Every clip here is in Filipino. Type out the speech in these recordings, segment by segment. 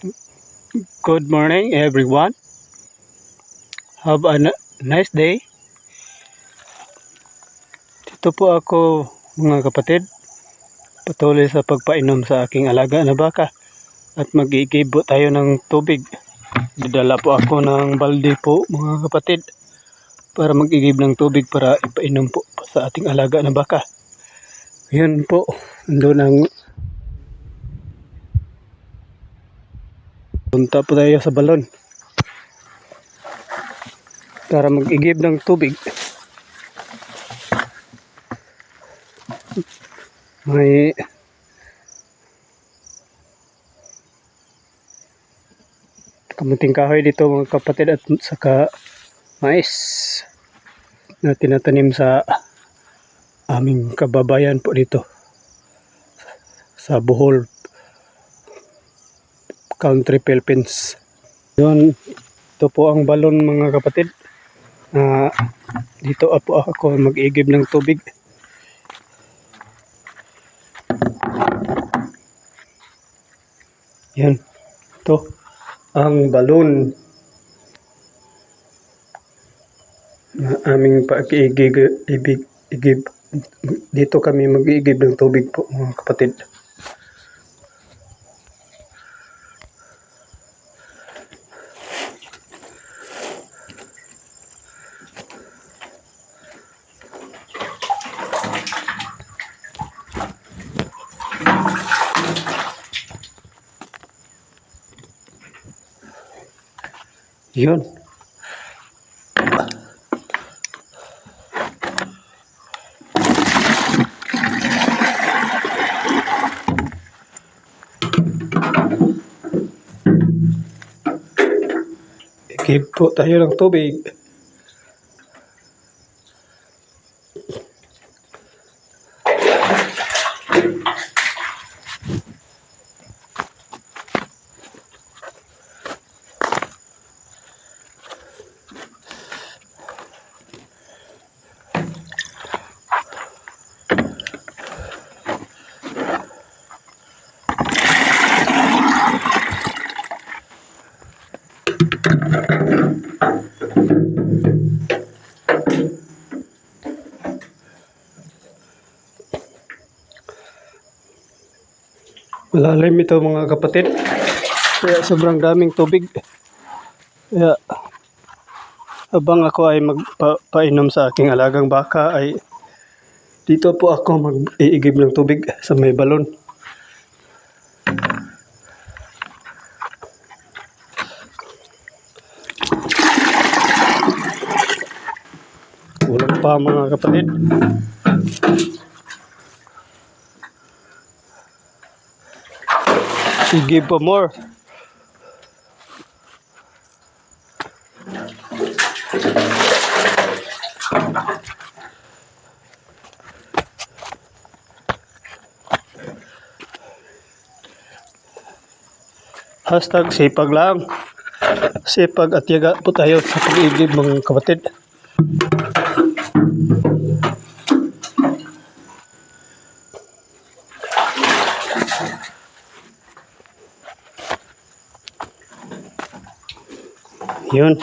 Good morning everyone. Have a nice day. Dito po ako mga kapatid. Patuloy sa pagpainom sa aking alaga na baka. At mag-iigibo tayo ng tubig. Didala po ako ng balde po mga kapatid. Para mag-igib ng tubig para ipainom po sa ating alaga na baka. Yun po. Doon ang punta po tayo sa balon. Para mag-igib ng tubig. May kamuting kahoy dito mga kapatid at saka mais na tinatanim sa aming kababayan po dito sa Bohol Country, Philippines. Yun, ito po ang balon mga kapatid. Dito po ako mag-igib ng tubig. Yan, ito ang balon na aming pag-igib. Dito kami mag-igib ng tubig po mga kapatid. Yun. Igib po tayo ng tubig. Malalim ito mga kapatid. Kaya sobrang daming tubig. Kaya habang ako ay magpainom sa aking alagang baka ay dito po ako mag-iigib ng tubig sa may balon. Ulan pa mga kapatid. Igib pa more. Hashtag sipag lang. Sipag at yaga po tayo sa pag-igib mga kapatid. Yun.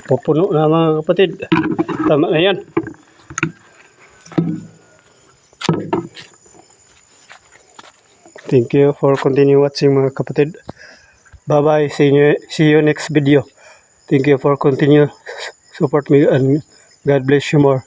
Pupuno na mga kapatid. Tama na yan. Thank you for continue watching mga kapatid. Bye bye. See you next video. Thank you for continue support me and God bless you more.